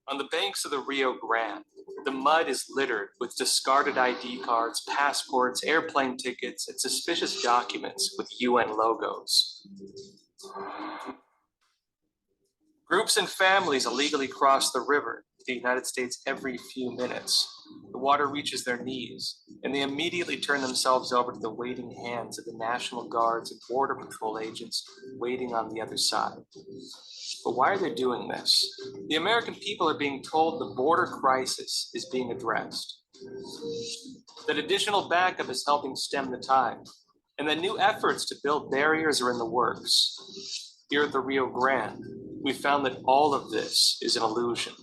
On the banks of the Rio Grande, the mud is littered with discarded ID cards, passports, airplane tickets, and suspicious documents with UN logos. Groups and families illegally cross the river to the United States every few minutes. The water reaches their knees, and they immediately turn themselves over to the waiting hands of the National Guards and Border Patrol agents waiting on the other side. But why are they doing this? The American people are being told the border crisis is being addressed, that additional backup is helping stem the tide, and that new efforts to build barriers are in the works. Here at the Rio Grande, we found that all of this is an illusion.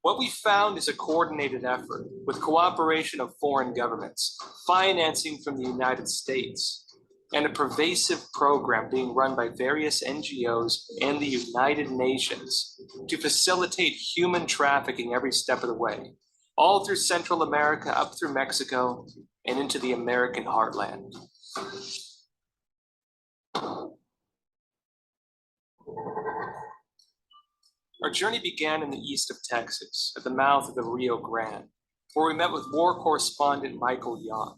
What we found is a coordinated effort with cooperation of foreign governments, financing from the United States, and a pervasive program being run by various NGOs and the United Nations to facilitate human trafficking every step of the way, all through Central America, up through Mexico, and into the American heartland. Our journey began in the east of Texas, at the mouth of the Rio Grande, where we met with war correspondent Michael Young.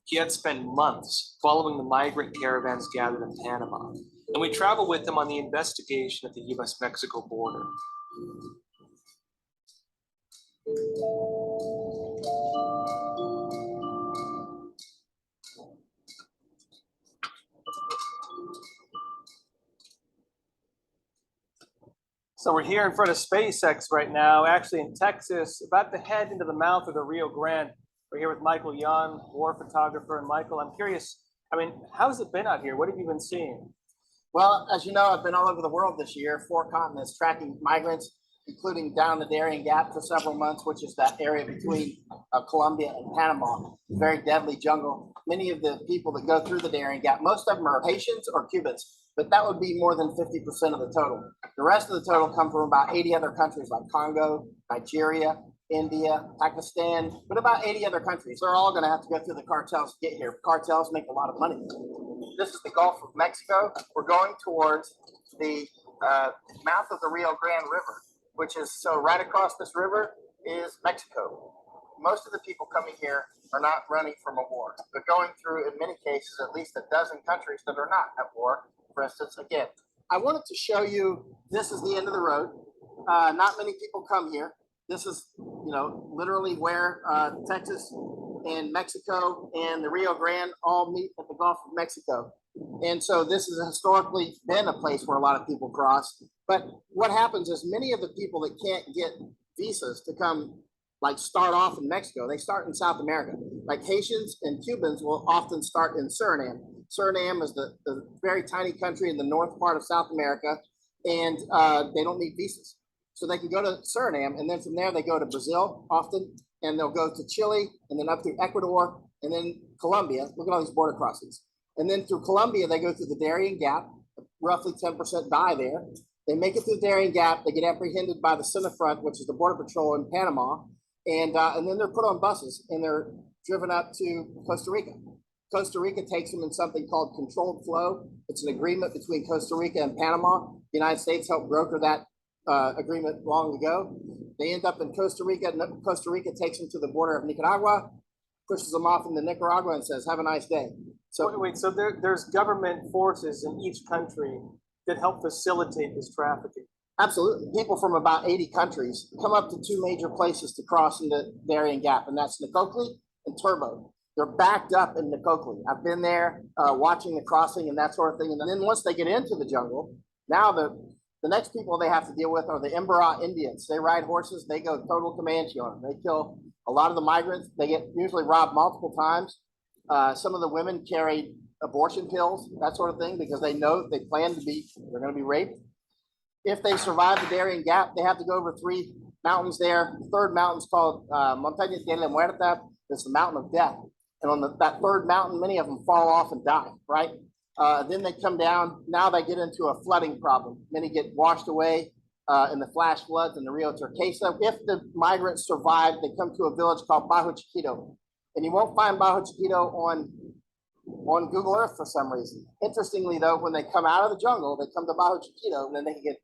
He had spent months following the migrant caravans gathered in Panama, and we traveled with him on the investigation at the US-Mexico border. So we're here in front of SpaceX right now, actually in Texas, about to head into the mouth of the Rio Grande. We're here with Michael Young, war photographer. And Michael, I'm curious, how's it been out here? What have you been seeing? Well, as you know, I've been all over the world this year, 4 continents, tracking migrants, including down the Darien Gap for several months, which is that area between Colombia and Panama. Very deadly jungle. Many of the people that go through the Darien Gap, most of them are Haitians or Cubans, but that would be more than 50% of the total. The rest of the total come from about 80 other countries like Congo, Nigeria, India, Pakistan, but about 80 other countries. They're all going to have to go through the cartels to get here. Cartels make a lot of money. This is the Gulf of Mexico. We're going towards the mouth of the Rio Grande River, which is, so right across this river is Mexico. Most of the people coming here are not running from a war. They're going through, in many cases, at least a dozen countries that are not at war. For instance, again, I wanted to show you, this is the end of the road. Not many people come here. This is, literally where Texas and Mexico and the Rio Grande all meet at the Gulf of Mexico. And so this has historically been a place where a lot of people cross. But what happens is many of the people that can't get visas to come, start off in Mexico, they start in South America. Like Haitians and Cubans will often start in Suriname. Suriname is the very tiny country in the north part of South America, and they don't need visas. So they can go to Suriname, and then from there they go to Brazil often, and they'll go to Chile, and then up through Ecuador, and then Colombia. Look at all these border crossings. And then through Colombia, they go through the Darien Gap. Roughly 10% die there. They make it through the Darien Gap. They get apprehended by the Cinefront, which is the Border Patrol in Panama, and then they're put on buses, and they're driven up to Costa Rica. Costa Rica takes them in something called controlled flow. It's an agreement between Costa Rica and Panama. The United States helped broker that agreement long ago. They end up in Costa Rica, and Costa Rica takes them to the border of Nicaragua, pushes them off into Nicaragua, and says, "Have a nice day." So wait, so there's government forces in each country that help facilitate this trafficking? Absolutely. People from about 80 countries come up to 2 major places to cross into Darien Gap, and that's Nicoclí and Turbo. They're backed up in Nicoclí. I've been there watching the crossing and that sort of thing. And then once they get into the jungle, now the next people they have to deal with are the Imbara Indians. They ride horses. They go total Comanche on them. They kill a lot of the migrants. They get usually robbed multiple times. Some of the women carry abortion pills, that sort of thing, because they know they're going to be raped. If they survive the Darien Gap, they have to go over 3 mountains there. The third mountain's called Montaña de la Muerta. It's the mountain of death. And on that third mountain, many of them fall off and die, right? Then they come down. Now they get into a flooding problem. Many get washed away in the flash floods in the Rio Turquesa. If the migrants survive, they come to a village called Bajo Chiquito. And you won't find Bajo Chiquito on Google Earth for some reason. Interestingly, though, when they come out of the jungle, they come to Bajo Chiquito, and then they can get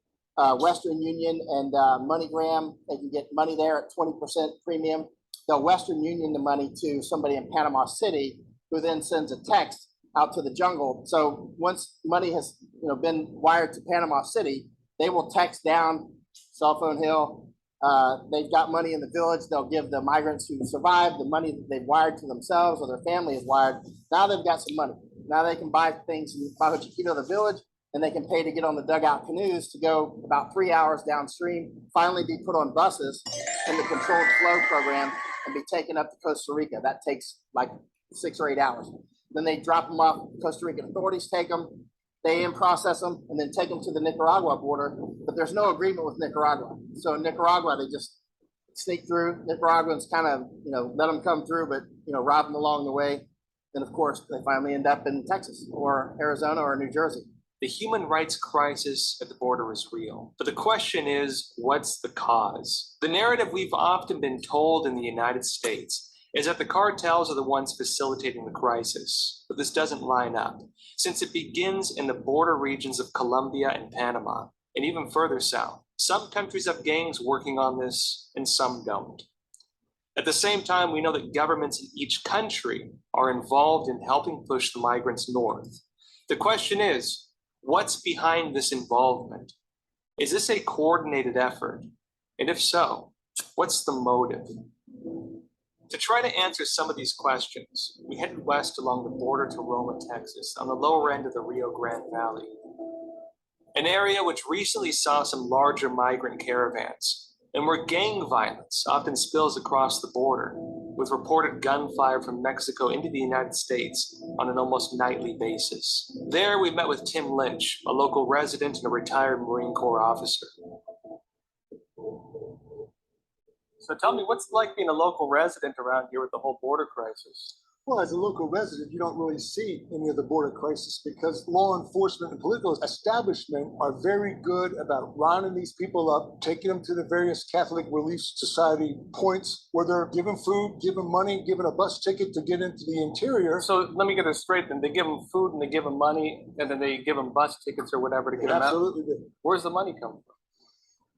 Western Union and MoneyGram. They can get money there at 20% premium. They'll Western Union the money to somebody in Panama City, who then sends a text out to the jungle. So once money has been wired to Panama City, they will text down Cell Phone Hill. They've got money in the village. They'll give the migrants who survived the money that they've wired to themselves or their family is wired. Now they've got some money. Now they can buy things in Bajo Chiquito, the village, and they can pay to get on the dugout canoes to go about 3 hours downstream, finally be put on buses in the controlled flow program and be taken up to Costa Rica. That takes like 6 or 8 hours. Then they drop them off. Costa Rican authorities take them, they process them, and then take them to the Nicaragua border. But there's no agreement with Nicaragua. So in Nicaragua, they just sneak through. Nicaraguans kind of, let them come through, but, rob them along the way. Then, of course, they finally end up in Texas or Arizona or New Jersey. The human rights crisis at the border is real. But the question is, what's the cause? The narrative we've often been told in the United States is that the cartels are the ones facilitating the crisis. But this doesn't line up, since it begins in the border regions of Colombia and Panama, and even further south. Some countries have gangs working on this, and some don't. At the same time, we know that governments in each country are involved in helping push the migrants north. The question is, what's behind this involvement? Is this a coordinated effort? And if so, what's the motive? To try to answer some of these questions, we headed west along the border to Roma, Texas, on the lower end of the Rio Grande Valley, an area which recently saw some larger migrant caravans, and where gang violence often spills across the border, with reported gunfire from Mexico into the United States on an almost nightly basis. There, we met with Tim Lynch, a local resident and a retired Marine Corps officer. So tell me, what's it like being a local resident around here with the whole border crisis? Well, as a local resident, you don't really see any of the border crisis because law enforcement and political establishment are very good about rounding these people up, taking them to the various Catholic Relief Society points where they're given food, given money, given a bus ticket to get into the interior. So let me get this straight then. They give them food and they give them money and then they give them bus tickets or whatever to get them out? Absolutely do. Where's the money come from?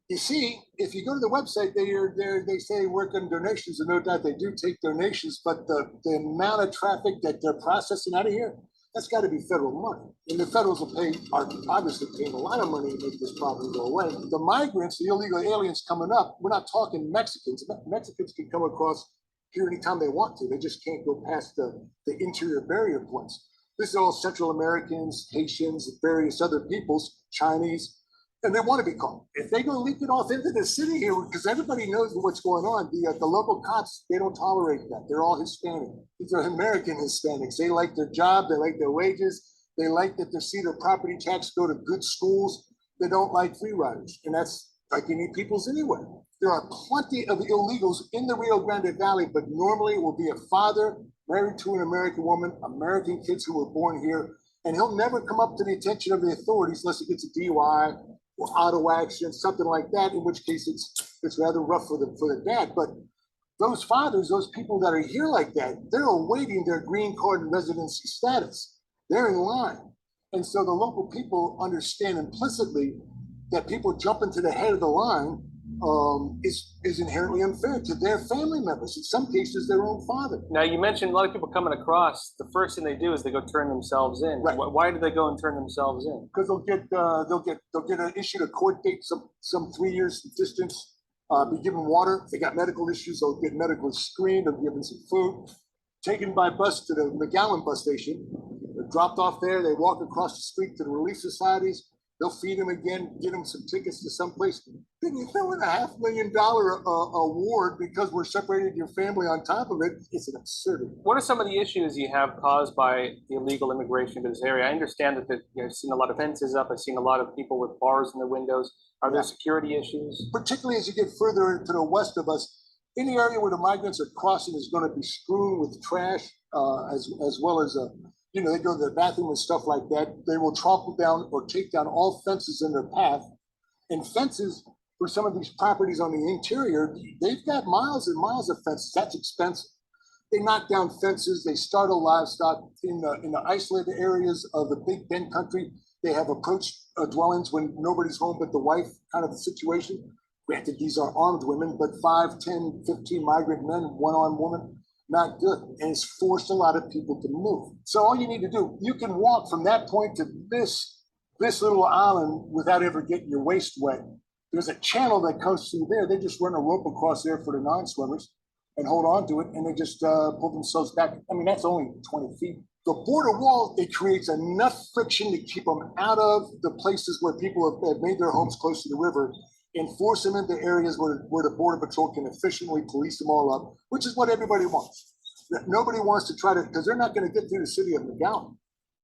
You see, if you go to the website, they say work on donations, and no doubt they do take donations, but the amount of traffic that they're processing out of here, that's got to be federal money. And the federals are obviously paying a lot of money to make this problem go away. The migrants, the illegal aliens coming up, we're not talking Mexicans. Mexicans can come across here anytime they want to. They just can't go past the interior barrier points. This is all Central Americans, Haitians, various other peoples, Chinese. And they want to be caught. If they go leak it off into the city here, because everybody knows what's going on, the local cops, they don't tolerate that. They're all Hispanic. These are American Hispanics. They like their job. They like their wages. They like that they see their property tax go to good schools. They don't like free riders. And that's like any peoples anywhere. There are plenty of illegals in the Rio Grande Valley, but normally it will be a father married to an American woman, American kids who were born here, and he'll never come up to the attention of the authorities unless he gets a DUI or auto accident, something like that, in which case it's rather rough for the dad. But those fathers, those people that are here like that, they're awaiting their green card and residency status. They're in line. And so the local people understand implicitly that people jumping to the head of the line is inherently unfair to their family members, in some cases their own father. Now, you mentioned a lot of people coming across. The first thing they do is they go turn themselves in. Right. Why do they go and turn themselves in? Because they'll get issued a court date, some 3 years distance, be given water. If they got medical issues, they'll get medically screened, they'll be given some food, taken by bus to the McAllen bus station. They're dropped off there, they walk across the street to the relief societies. They'll feed them again, get them some tickets to someplace. Then you throw in a $500,000 award because we're separating your family on top of it. It's an absurdity. What are some of the issues you have caused by the illegal immigration to this area? I understand that I've seen a lot of fences up. I've seen a lot of people with bars in the windows. Are there security issues? Particularly as you get further to the west of us, any area where the migrants are crossing is going to be strewn with trash, as well as they go to the bathroom and stuff like that. They will trample down or take down all fences in their path. And fences for some of these properties on the interior, they've got miles and miles of fences. That's expensive. They knock down fences. They startle livestock in the isolated areas of the Big Bend country. They have approached dwellings when nobody's home but the wife, kind of the situation. Granted, these are armed women, but 5, 10, 15 migrant men, one armed woman, not good. And it's forced a lot of people to move. So all you need to do, you can walk from that point to this little island without ever getting your waist wet. There's a channel that comes through there. They just run a rope across there for the non-swimmers and hold on to it, and they just pull themselves back. I mean, that's only 20 feet. The border wall, it creates enough friction to keep them out of the places where people have made their homes close to the river and force them into areas where the Border Patrol can efficiently police them all up, which is what everybody wants. Nobody wants to try to, because they're not going to get through the city of McAllen.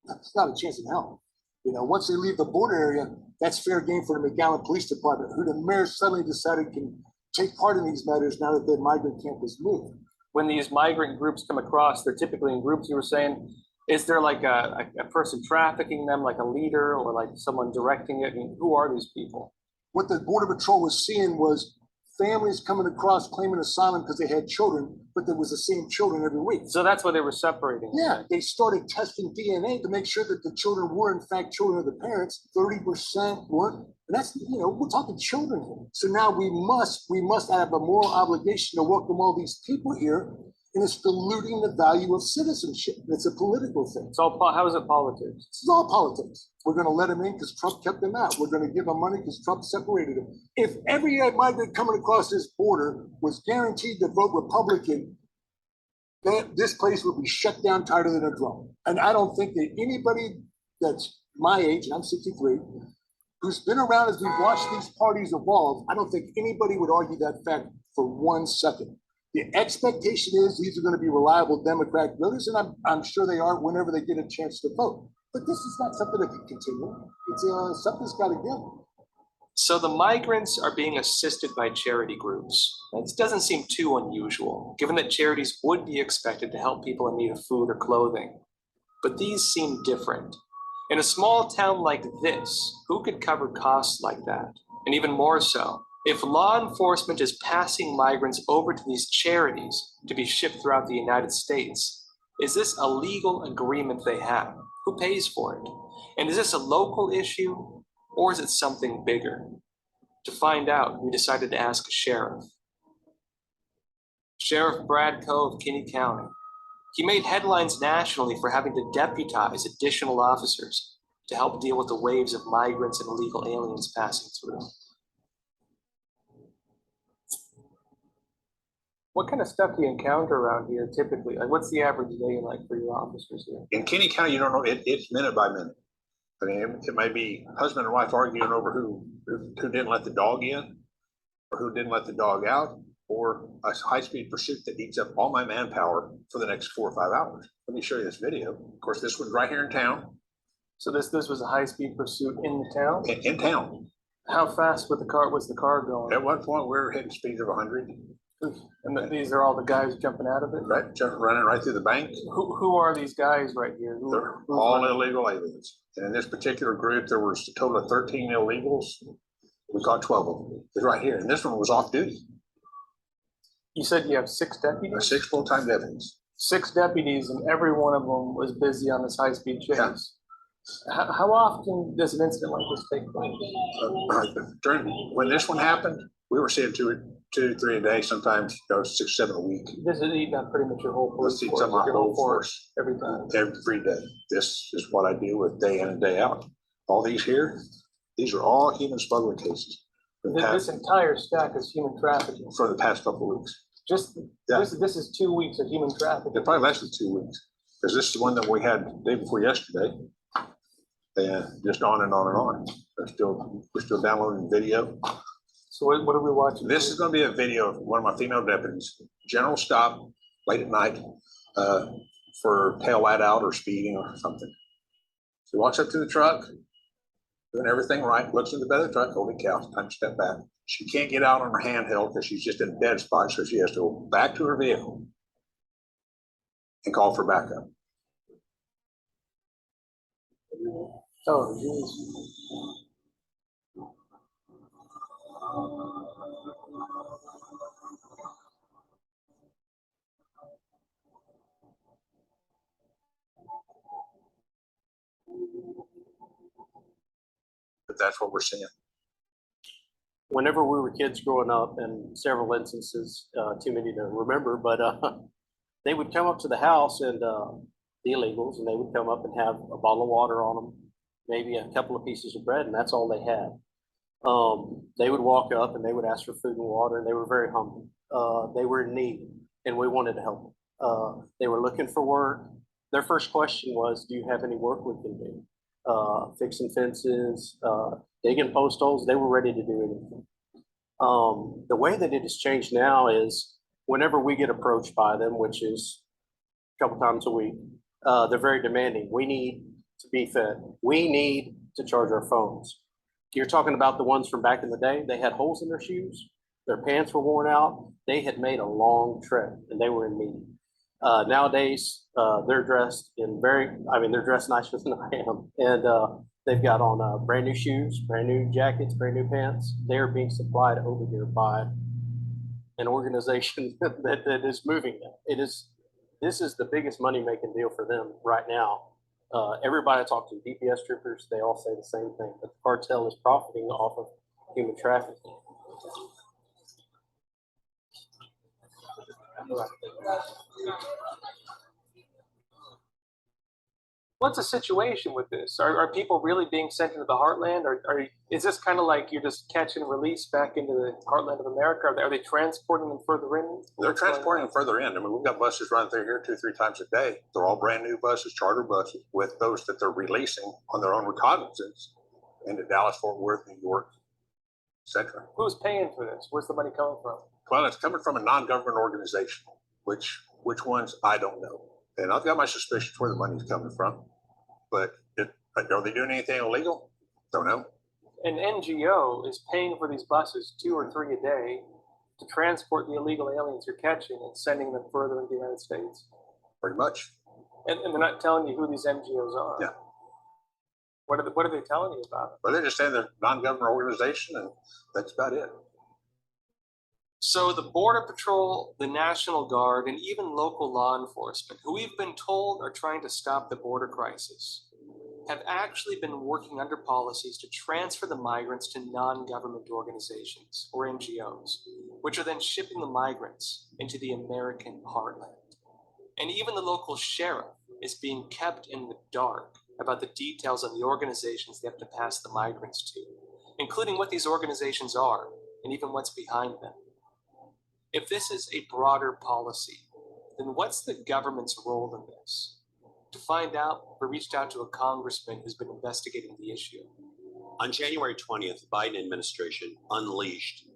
That's not a chance in hell. You know, once they leave the border area, that's fair game for the McAllen Police Department, who the mayor suddenly decided can take part in these matters now that the migrant camp is moved. When these migrant groups come across, they're typically in groups, you were saying. Is there like a person trafficking them, like a leader or like someone directing it? I mean, who are these people? What the Border Patrol was seeing was families coming across claiming asylum because they had children, but there was the same children every week. So that's why they were separating. Yeah, they started testing DNA to make sure that the children were in fact children of the parents. 30% weren't. And that's, you know, we're talking children here. So now we must have a moral obligation to welcome all these people here. And it's diluting the value of citizenship. It's a political thing. So how is it politics? It's all politics. We're going to let them in because Trump kept them out. We're going to give them money because Trump separated them. If every migrant coming across this border was guaranteed to vote Republican, then this place would be shut down tighter than a drum. And I don't think that anybody that's my age, and I'm 63, who's been around as we've watched these parties evolve, I don't think anybody would argue that fact for 1 second. The expectation is these are going to be reliable Democratic voters, and I'm sure they are whenever they get a chance to vote. But this is not something that can continue. It's something's got to give. So the migrants are being assisted by charity groups. This doesn't seem too unusual, given that charities would be expected to help people in need of food or clothing. But these seem different. In a small town like this, who could cover costs like that? And even more so, if law enforcement is passing migrants over to these charities to be shipped throughout the United States, is this a legal agreement they have? Who pays for it? And is this a local issue, or is it something bigger? To find out, we decided to ask a sheriff. Sheriff Brad Coe of Kinney County. He made headlines nationally for having to deputize additional officers to help deal with the waves of migrants and illegal aliens passing through. What kind of stuff do you encounter around here typically? Like, what's the average day like for your officers here? In Kinney County, you don't know, it's minute by minute. I mean, it might be husband and wife arguing over who didn't let the dog in, or who didn't let the dog out, or a high-speed pursuit that eats up all my manpower for the next 4 or 5 hours. Let me show you this video. Of course, this one's right here in town. So this was a high-speed pursuit in the town? In town. How fast was the car going? At one point, we were hitting speeds of 100. And these are all the guys jumping out of it? Right, running right through the bank. Who are these guys right here? They're all illegal aliens. And in this particular group, there was a total of 13 illegals. We caught 12 of them. It's right here. And this one was off duty. You said you have 6 deputies? 6 full-time deputies. 6 deputies, and every one of them was busy on this high-speed chase. Yeah. How often does an incident like this take place? When this one happened, we were seeing 2 or 3 a day, sometimes 6, 7 a week. This is eating up pretty much your whole Let's police see some of your our whole whole force every time. every day. This is what I deal with day in and day out. All these here, these are all human smuggling cases This entire stack is human trafficking. for the past couple of weeks. Just Yeah. this is 2 weeks of human trafficking. It probably lasted 2 weeks, because this is the one that we had the day before yesterday. And just on and on and on. We're still downloading video. So what are we watching? This is going to be a video of one of my female deputies, general stop late at night for tail light out or speeding or something. She walks up to the truck, doing everything right, looks in the bed of the truck, holy cow, it's time to step back. She can't get out on her handheld because she's just in a dead spot, so she has to go back to her vehicle and call for backup. Oh, geez. that's what we're seeing. Whenever we were kids growing up, and several instances, too many to remember, but they would come up to the house and the illegals, and they would come up and have a bottle of water on them, maybe a couple of pieces of bread, and that's all they had. They would walk up and they would ask for food and water, and they were very humble. They were in need, and we wanted to help them. They were looking for work. Their first question was, do you have any work we can do? Fixing fences, digging post holes. They were ready to do anything. The way that it has changed now is whenever we get approached by them, which is a couple times a week, they're very demanding. We need to be fed. We need to charge our phones. You're talking about the ones from back in the day. They had holes in their shoes. Their pants were worn out. They had made a long trip and they were in need. Nowadays, they're dressed in they're dressed nicer than I am. And they've got on brand new shoes, brand new jackets, brand new pants. They're being supplied over here by an organization that is moving them. This is the biggest money-making deal for them right now. Everybody I talk to, DPS troopers, they all say the same thing, that the cartel is profiting off of human trafficking. What's the situation with this? Are people really being sent into the heartland, or is this kind of like you're just catch and release back into the heartland of America? Are they transporting them further in? They're transporting them further in. I mean, we've got buses running through here 2-3 times a day. They're all brand new buses, charter buses, with those that they're releasing on their own recognizance into Dallas, Fort Worth, New York, etc. Who's paying for this? Where's the money coming from? Well, it's coming from a non-government organization, which ones I don't know. And I've got my suspicions where the money's coming from, but are they doing anything illegal? Don't know. An NGO is paying for these buses 2 or 3 a day to transport the illegal aliens you're catching and sending them further into the United States. Pretty much. And they're not telling you who these NGOs are. Yeah. What are they telling you about it? Well, they're just saying they're a non-government organization, and that's about it. So the Border Patrol, the National Guard, and even local law enforcement, who we've been told are trying to stop the border crisis, have actually been working under policies to transfer the migrants to non-government organizations, or NGOs, which are then shipping the migrants into the American heartland. And even the local sheriff is being kept in the dark about the details of the organizations they have to pass the migrants to, including what these organizations are and even what's behind them. If this is a broader policy, then what's the government's role in this? To find out, we reached out to a congressman who's been investigating the issue. On January 20th, the Biden administration unleashed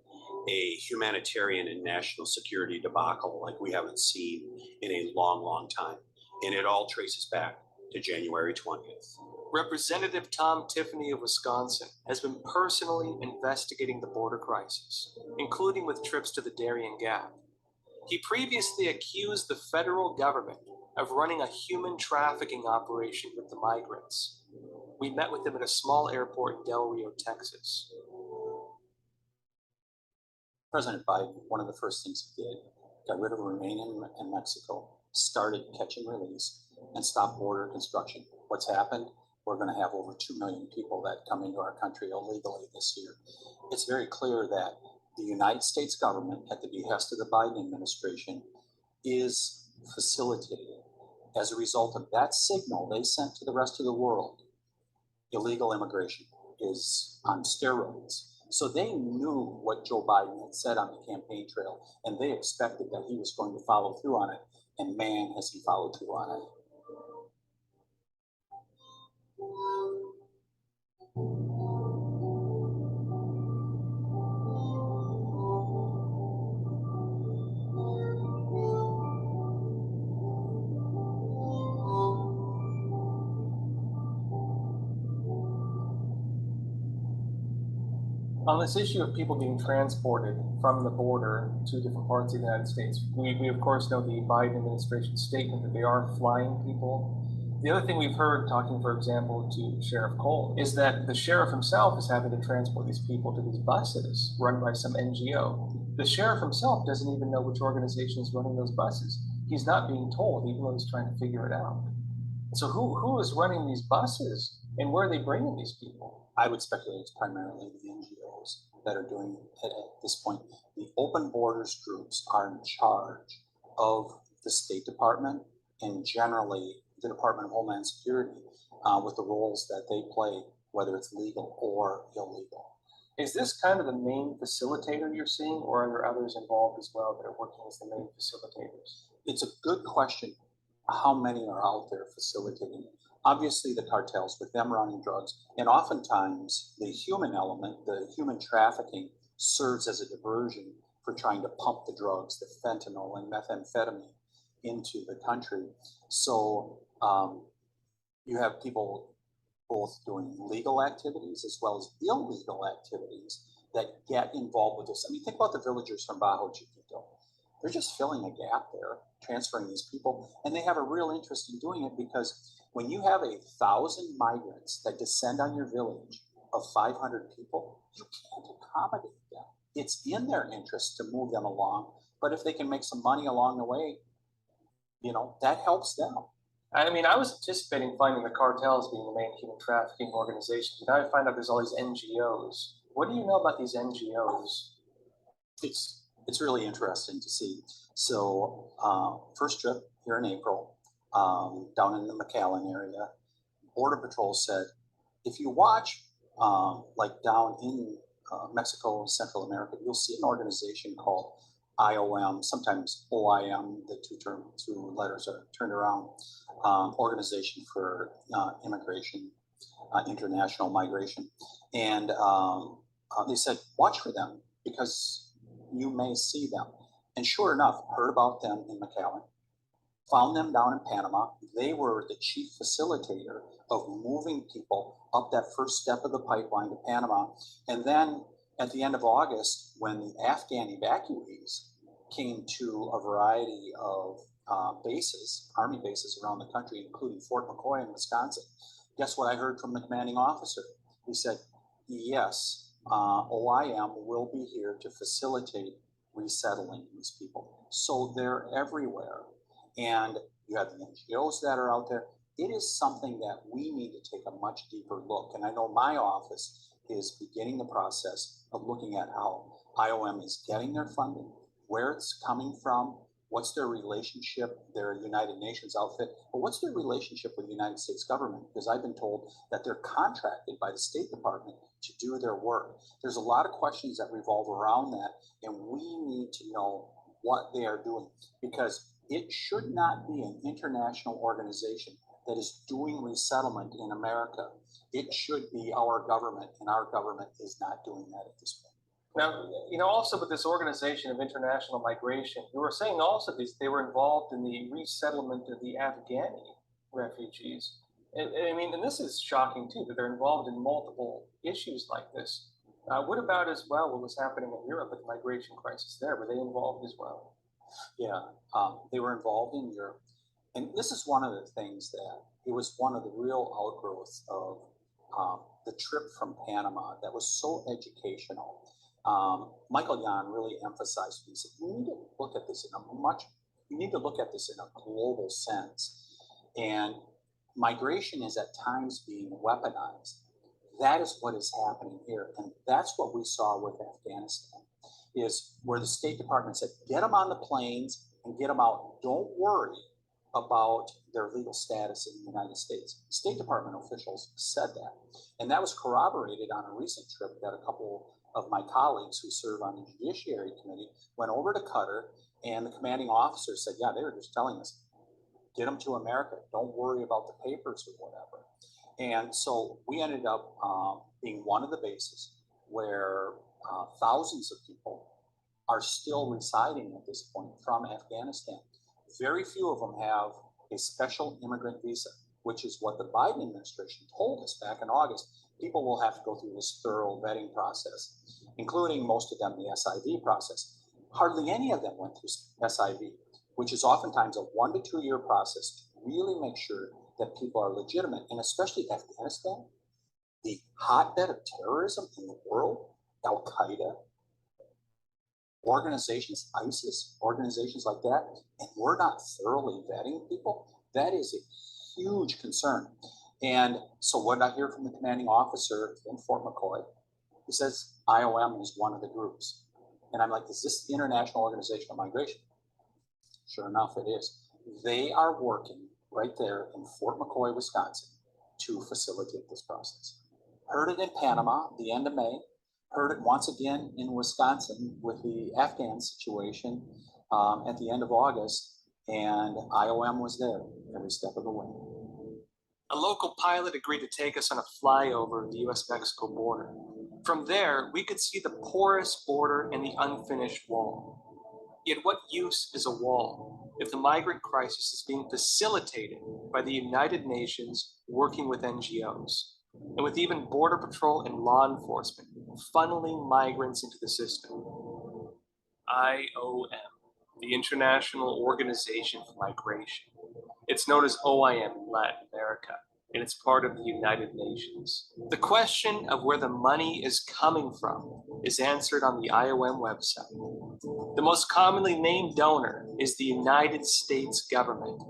a humanitarian and national security debacle like we haven't seen in a long, long time. And it all traces back to January 20th. Representative Tom Tiffany of Wisconsin has been personally investigating the border crisis, including with trips to the Darien Gap. He previously accused the federal government of running a human trafficking operation with the migrants. We met with him at a small airport in Del Rio, Texas. President Biden, one of the first things he did, got rid of Romania and Mexico, started catch and release, and stopped border construction. What's happened? We're going to have over 2 million people that come into our country illegally this year. It's very clear that the United States government, at the behest of the Biden administration, is facilitating. As a result of that signal they sent to the rest of the world, illegal immigration is on steroids. So they knew what Joe Biden had said on the campaign trail, and they expected that he was going to follow through on it. And man, has he followed through on it. On this issue of people being transported from the border to different parts of the United States, we of course know the Biden administration statement that they are flying people. The other thing we've heard, talking, for example, to Sheriff Cole, is that the sheriff himself is having to transport these people to these buses run by some NGO. The sheriff himself doesn't even know which organization is running those buses. He's not being told, even though he's trying to figure it out. So who is running these buses And where are they bringing these people? I would speculate it's primarily the NGOs that are doing it at this point. The open borders groups are in charge of the State Department and generally the Department of Homeland Security with the roles that they play, whether it's legal or illegal. Is this kind of the main facilitator you're seeing, or are there others involved as well that are working as the main facilitators? It's a good question. How many are out there facilitating? Obviously, the cartels with them running drugs, and oftentimes the human element, the human trafficking, serves as a diversion for trying to pump the drugs, the fentanyl and methamphetamine, into the country. So you have people both doing legal activities as well as illegal activities that get involved with this. I mean, think about the villagers from Bajo Chiquito. They're just filling a gap there, transferring these people, and they have a real interest in doing it because when you have 1,000 migrants that descend on your village of 500 people, you can't accommodate them. It's in their interest to move them along, but if they can make some money along the way, you know, that helps them. I mean, I was anticipating finding the cartels being the main human trafficking organizations, but now I find out there's all these NGOs. What do you know about these NGOs? It's really interesting to see. So first trip here in April, down in the McAllen area, Border Patrol said, if you watch like down in Mexico and Central America, you'll see an organization called IOM, sometimes OIM, the two letters are turned around, Organization for Immigration, International Migration. And they said, watch for them because you may see them. And sure enough, heard about them in McAllen, found them down in Panama. They were the chief facilitator of moving people up that first step of the pipeline to Panama. And then at the end of August, when the Afghan evacuees came to a variety of bases, Army bases around the country, including Fort McCoy in Wisconsin, guess what I heard from the commanding officer? He said, yes, OIM will be here to facilitate resettling these people. So they're everywhere. And you have the NGOs that are out there. It is something that we need to take a much deeper look. And I know my office is beginning the process of looking at how IOM is getting their funding, where it's coming from, what's their relationship, their United Nations outfit, but what's their relationship with the United States government? Because I've been told that they're contracted by the State Department to do their work. There's a lot of questions that revolve around that, and we need to know what they are doing, because it should not be an international organization that is doing resettlement in America. It should be our government, and our government is not doing that at this point. Now, you know, also with this Organization of International Migration, you were saying also they were involved in the resettlement of the Afghani refugees. I mean, and this is shocking too, that they're involved in multiple issues like this. What about as well what was happening in Europe with the migration crisis there? Were they involved as well? Yeah, they were involved in Europe. And this is one of the things that it was one of the real outgrowths of the trip from Panama that was so educational. Michael Yon really emphasized, he said, you need to look at this in a global sense. And migration is at times being weaponized. That is what is happening here. And that's what we saw with Afghanistan, is where the State Department said, get them on the planes and get them out. Don't worry about their legal status in the United States. State Department officials said that. And that was corroborated on a recent trip that a couple of my colleagues who serve on the Judiciary Committee went over to Qatar, and the commanding officer said, yeah, they were just telling us, get them to America. Don't worry about the papers or whatever. And so we ended up being one of the bases where thousands of people are still residing at this point from Afghanistan. Very few of them have a special immigrant visa, which is what the Biden administration told us back in August. People will have to go through this thorough vetting process, including most of them the SIV process. Hardly any of them went through SIV, which is oftentimes a 1 to 2 year process to really make sure that people are legitimate. And especially Afghanistan, the hotbed of terrorism in the world, Al Qaeda, organizations, ISIS, organizations like that, and we're not thoroughly vetting people, that is a huge concern. And so what I hear from the commanding officer in Fort McCoy, he says IOM is one of the groups. And I'm like, is this the International Organization of Migration? Sure enough, it is. They are working right there in Fort McCoy, Wisconsin, to facilitate this process. Heard it in Panama at the end of May, heard it once again in Wisconsin with the Afghan situation at the end of August, and IOM was there every step of the way. A local pilot agreed to take us on a flyover of the US-Mexico border. From there, we could see the porous border and the unfinished wall. Yet what use is a wall if the migrant crisis is being facilitated by the United Nations working with NGOs, and with even Border Patrol and law enforcement funneling migrants into the system? IOM, the International Organization for Migration. It's known as OIM in Latin America, and it's part of the United Nations. The question of where the money is coming from is answered on the IOM website. The most commonly named donor is the United States government,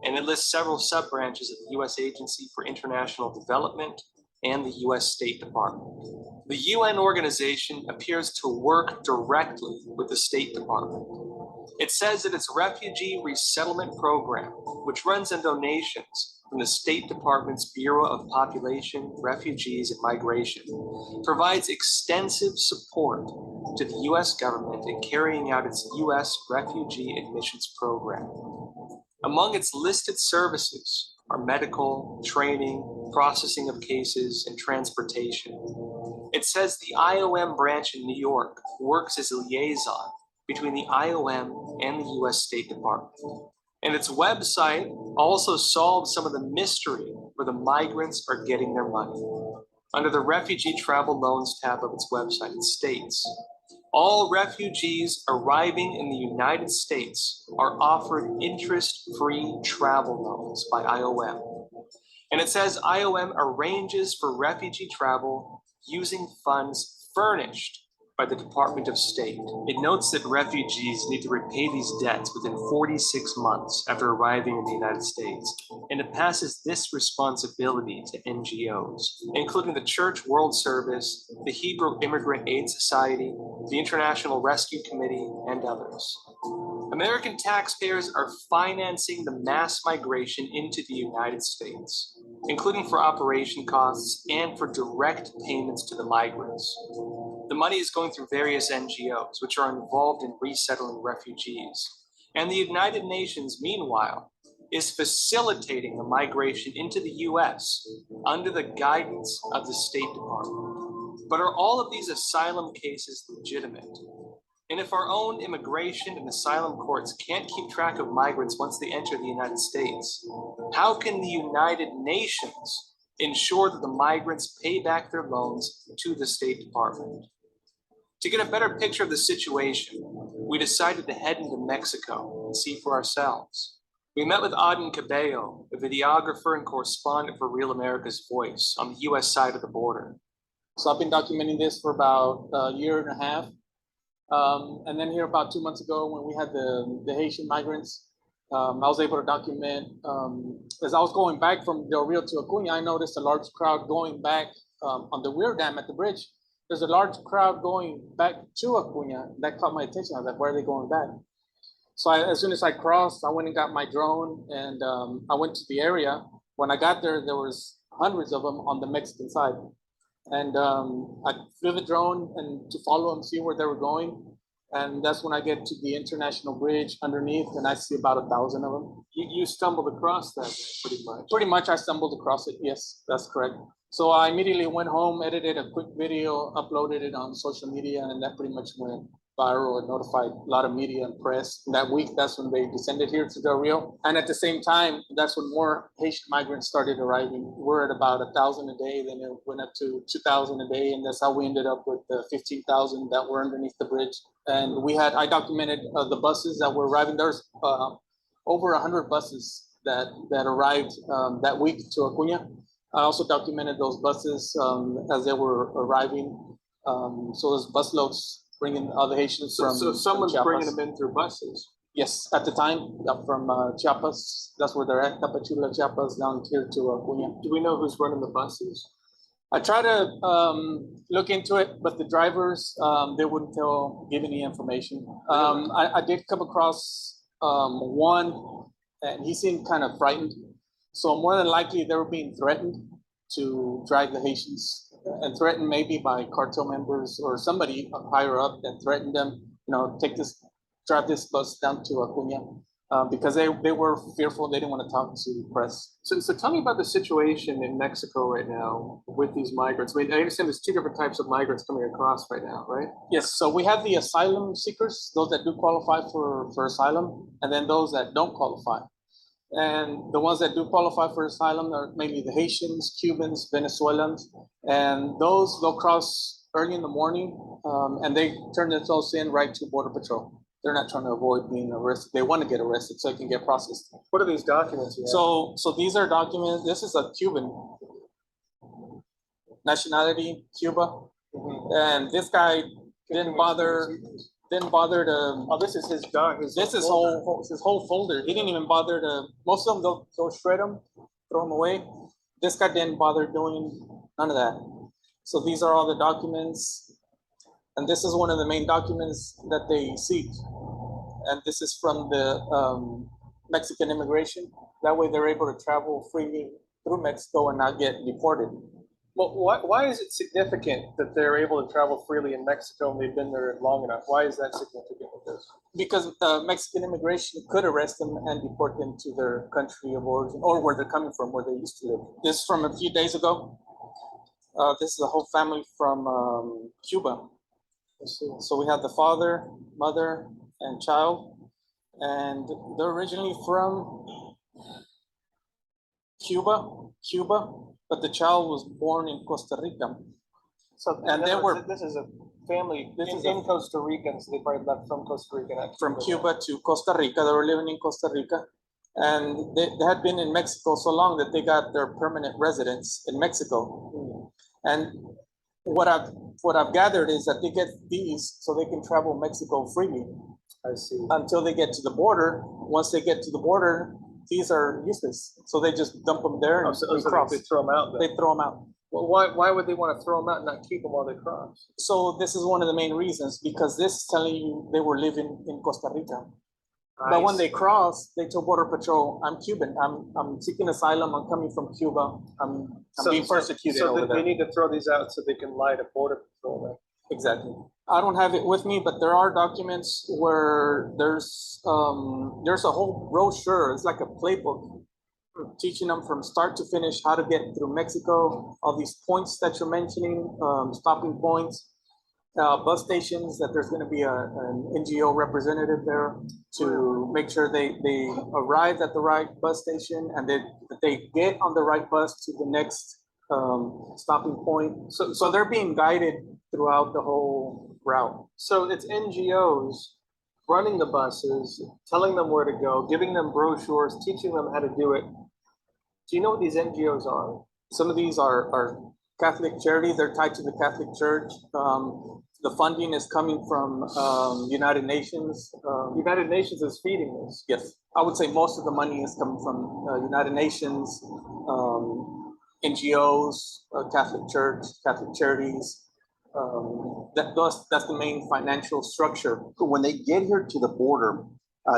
and it lists several sub-branches of the U.S. Agency for International Development and the U.S. State Department. The UN organization appears to work directly with the State Department. It says that its refugee resettlement program, which runs on donations from the State Department's Bureau of Population, Refugees, and Migration, provides extensive support to the U.S. government in carrying out its U.S. refugee admissions program. Among its listed services are medical, training, processing of cases, and transportation. It says the IOM branch in New York works as a liaison between the IOM and the U.S. State Department. And its website also solves some of the mystery where the migrants are getting their money. Under the Refugee Travel Loans tab of its website, it states, all refugees arriving in the United States are offered interest-free travel loans by IOM. And it says IOM arranges for refugee travel using funds furnished by the Department of State. It notes that refugees need to repay these debts within 46 months after arriving in the United States, and it passes this responsibility to NGOs, including the Church World Service, the Hebrew Immigrant Aid Society, the International Rescue Committee, and others. American taxpayers are financing the mass migration into the United States, including for operation costs and for direct payments to the migrants. The money is going through various NGOs, which are involved in resettling refugees. And the United Nations, meanwhile, is facilitating the migration into the US under the guidance of the State Department. But are all of these asylum cases legitimate? And if our own immigration and asylum courts can't keep track of migrants once they enter the United States, how can the United Nations ensure that the migrants pay back their loans to the State Department? To get a better picture of the situation, we decided to head into Mexico and see for ourselves. We met with Auden Cabello, a videographer and correspondent for Real America's Voice on the US side of the border. So I've been documenting this for about a year and a half. And then here about 2 months ago, when we had the Haitian migrants, I was able to document, as I was going back from Del Rio to Acuña, I noticed a large crowd going back on the Weir Dam at the bridge. There's a large crowd going back to Acuña. That caught my attention. I was like, why are they going back? So as soon as I crossed, I went and got my drone and I went to the area. When I got there, there was hundreds of them on the Mexican side. And I flew the drone and to follow them, see where they were going. And that's when I get to the international bridge underneath and I see about 1,000 of them. You stumbled across that pretty much. Pretty much I stumbled across it. Yes, that's correct. So I immediately went home, edited a quick video, uploaded it on social media, and that pretty much went viral and notified a lot of media and press. And that week, that's when they descended here to Del Rio. And at the same time, that's when more Haitian migrants started arriving. We're at about 1,000 a day, then it went up to 2,000 a day. And that's how we ended up with the 15,000 that were underneath the bridge. And I documented the buses that were arriving. There's over 100 buses that arrived that week to Acuña. I also documented those buses as they were arriving. So those bus loads bringing other Haitians from So someone's Chiapas. bringing them in through buses. Yes, at the time, from Chiapas, that's where they're at, Tapachula, Chiapas, down here to Acuña. Do we know who's running the buses? I try to look into it, but the drivers, they wouldn't give any information. I did come across one, and he seemed kind of frightened. So more than likely, they were being threatened to drive the Haitians, and threatened maybe by cartel members or somebody higher up that threatened them, drive this bus down to Acuña. Because they were fearful, they didn't want to talk to press. So tell me about the situation in Mexico right now with these migrants. I mean, I understand there's two different types of migrants coming across right now, right? Yes, so we have the asylum seekers, those that do qualify for asylum, and then those that don't qualify. And the ones that do qualify for asylum are mainly the Haitians, Cubans, Venezuelans, and those they'll cross early in the morning, and they turn themselves in right to Border Patrol. They're not trying to avoid being arrested. They want to get arrested so they can get processed. What are these documents? So these are documents. This is a Cuban nationality, Cuba, and this guy didn't bother to. Oh, this is his doc. This is his whole folder. He didn't even bother to. Most of them they'll shred them, throw them away. This guy didn't bother doing none of that. So these are all the documents, and this is one of the main documents that they seek. And this is from the Mexican immigration. That way they're able to travel freely through Mexico and not get deported. Well, why is it significant that they're able to travel freely in Mexico and they've been there long enough? Why is that significant with this? Because Mexican immigration could arrest them and deport them to their country of origin or where they're coming from, where they used to live. This is from a few days ago. This is a whole family from Cuba. So we have the father, mother, and child, and they're originally from Cuba, but the child was born in Costa Rica. So And they were- this is a family. This This is is in Costa Rica, so they probably left from Costa Rica. not From Cuba to Costa Rica. They were living in Costa Rica, and they had been in Mexico so long that they got their permanent residence in Mexico. And what I've gathered is that they get these so they can travel Mexico freely I see. until they get to the border. Once they get to the border, these are useless, so they just dump them there Oh, and so cross. they throw them out then. They throw them out. Well, why would they want to throw them out and not keep them while they cross? So this is one of the main reasons, because this is telling you they were living in Costa Rica. But when they cross, they told Border Patrol, "I'm Cuban. I'm seeking asylum. I'm coming from Cuba. I'm being persecuted So over they there." need to throw these out so they can lie to Border Patrol then. Exactly. I don't have it with me, but there are documents where there's a whole brochure. It's like a playbook teaching them from start to finish how to get through Mexico, all these points that you're mentioning, stopping points, bus stations, that there's gonna be an NGO representative there to make sure they arrive at the right bus station and that they get on the right bus to the next stopping point. So they're being guided throughout the whole route. So it's NGOs running the buses, telling them where to go, giving them brochures, teaching them how to do it. Do you know what these NGOs are? Some of these are Catholic charity. They're tied to the Catholic Church. The funding is coming from United Nations. United Nations is feeding this. Yes, I would say most of the money is coming from United Nations, NGOs, Catholic Church, Catholic charities. That's the main financial structure. When they get here to the border,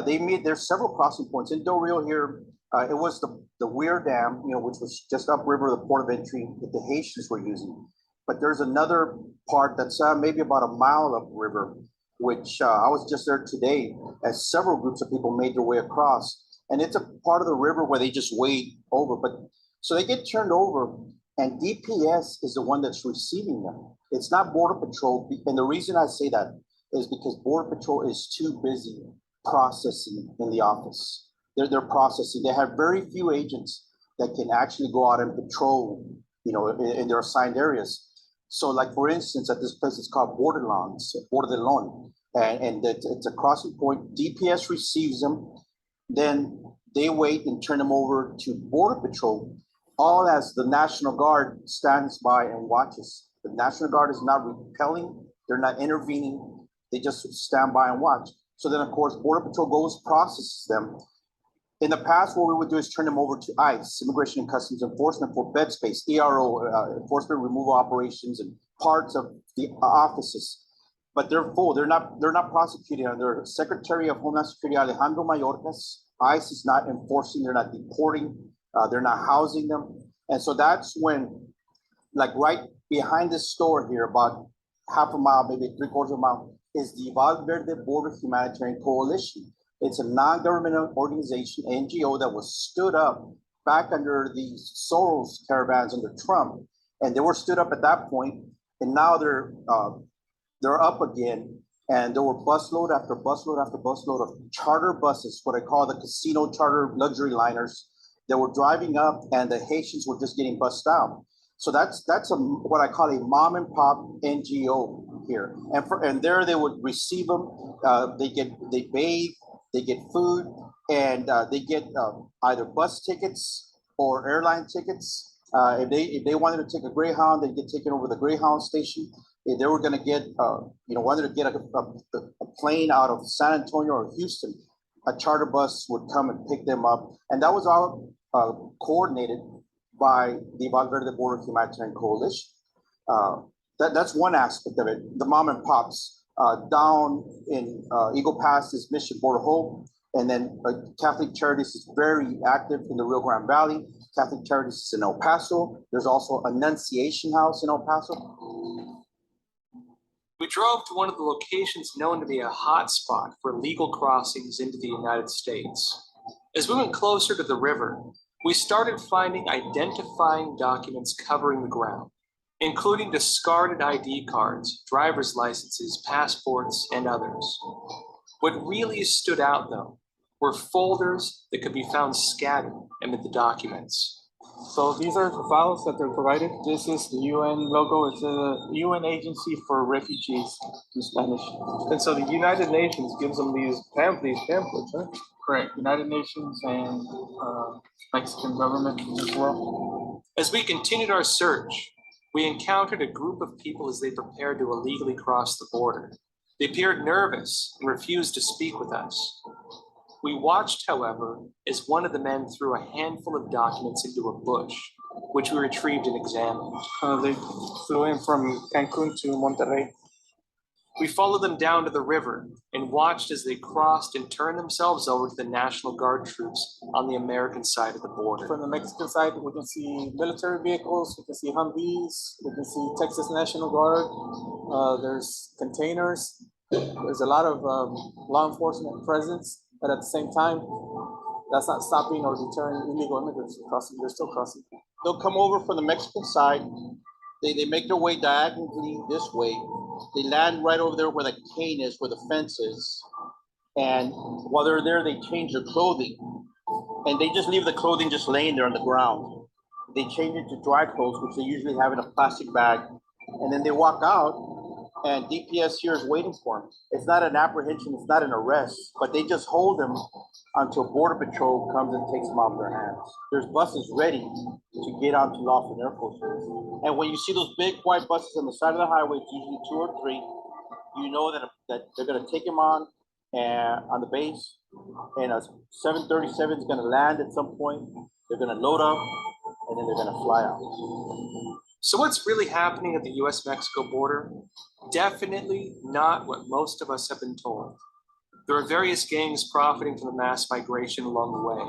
there's several crossing points. In Del Rio here, it was the Weir Dam, which was just upriver, the port of entry that the Haitians were using. But there's another part that's maybe about a mile upriver, which I was just there today, as several groups of people made their way across. And it's a part of the river where they just wade over. But so they get turned over, and DPS is the one that's receiving them. It's not Border Patrol. And the reason I say that is because Border Patrol is too busy processing in the office. They're processing. They have very few agents that can actually go out and patrol, in their assigned areas. So like, for instance, at this place, it's called Border de Lon, and it's a crossing point. DPS receives them, then they wait and turn them over to Border Patrol, all as the National Guard stands by and watches. The National Guard is not repelling, they're not intervening, they just stand by and watch. So then, of course, Border Patrol goes, processes them. In the past, what we would do is turn them over to ICE, Immigration and Customs Enforcement, for bed space, ERO, enforcement removal operations, and parts of the offices. But they're full. They're not prosecuting under Secretary of Homeland Security Alejandro Mayorkas. ICE is not enforcing. They're not deporting. They're not housing them. And so that's when, like right behind this store here, about half a mile, maybe 3/4 of a mile, is the Valverde Border Humanitarian Coalition. It's a non-governmental organization, NGO, that was stood up back under the Soros caravans under Trump. And they were stood up at that point, and now they're up again. And there were busload after busload after busload of charter buses, what I call the casino charter luxury liners, that were driving up, and the Haitians were just getting bussed out. So that's what I call a mom and pop NGO here. And there they would receive them. They bathe, they get food, and they get either bus tickets or airline tickets. If they wanted to take a Greyhound, they get taken over the Greyhound station. If they were going to get, wanted to get a plane out of San Antonio or Houston, a charter bus would come and pick them up. And that was all coordinated by the Valverde Border Humanitarian Coalition. That's one aspect of it. The mom and pops down in Eagle Pass is Mission Border Hope, and then Catholic Charities is very active in the Rio Grande Valley. Catholic Charities is in El Paso. There's also Annunciation House in El Paso. We drove to one of the locations known to be a hotspot for legal crossings into the United States. As we went closer to the river, we started finding identifying documents covering the ground, including discarded ID cards, driver's licenses, passports, and others. What really stood out, though, were folders that could be found scattered amid the documents. So these are the files that they're provided. This is the UN logo. It's a UN agency for refugees in Spanish. And so the United Nations gives them these pamphlets, right? Correct. United Nations and Mexican government as well. As we continued our search, we encountered a group of people as they prepared to illegally cross the border. They appeared nervous and refused to speak with us. We watched, however, as one of the men threw a handful of documents into a bush, which we retrieved and examined. They flew in from Cancun to Monterrey. We followed them down to the river and watched as they crossed and turned themselves over to the National Guard troops on the American side of the border. From the Mexican side, we can see military vehicles, we can see Humvees, we can see Texas National Guard. There's containers. There's a lot of law enforcement presence, but at the same time, that's not stopping or deterring illegal immigrants from crossing. They're still crossing. They'll come over from the Mexican side. They make their way diagonally this way. They land right over there where the cane is, where the fence is. And while they're there, they change their clothing. And they just leave the clothing just laying there on the ground. They change it to dry clothes, which they usually have in a plastic bag. And then they walk out, and DPS here is waiting for them. It's not an apprehension, it's not an arrest, but they just hold them until Border Patrol comes and takes them off their hands. There's buses ready to get onto Laughlin Air Force Base. And when you see those big white buses on the side of the highway, it's usually 2 or 3, you know that they're gonna take them on the base, and a 737 is gonna land at some point. They're gonna load up, and then they're gonna fly out. So what's really happening at the US-Mexico border? Definitely not what most of us have been told. There are various gangs profiting from the mass migration along the way,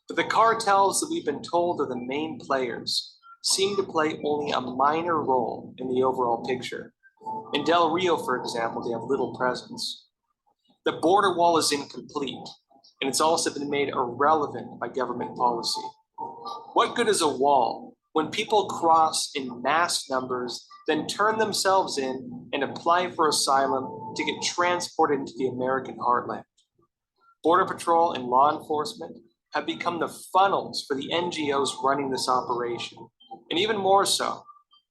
but the cartels that we've been told are the main players seem to play only a minor role in the overall picture. In Del Rio, for example, they have little presence. The border wall is incomplete, and it's also been made irrelevant by government policy. What good is a wall when people cross in mass numbers, then turn themselves in and apply for asylum to get transported into the American heartland? Border Patrol and law enforcement have become the funnels for the NGOs running this operation. And even more so,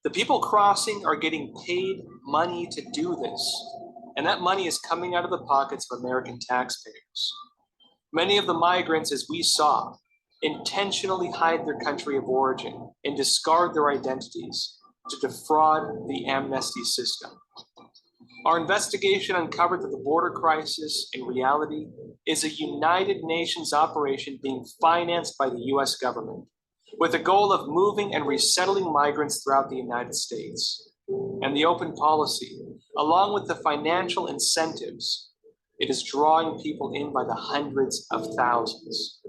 the people crossing are getting paid money to do this. And that money is coming out of the pockets of American taxpayers. Many of the migrants, as we saw, intentionally hide their country of origin and discard their identities to defraud the amnesty system. Our investigation uncovered that the border crisis, in reality, is a United Nations operation being financed by the US government, with the goal of moving and resettling migrants throughout the United States. And the open policy, along with the financial incentives, it is drawing people in by the hundreds of thousands.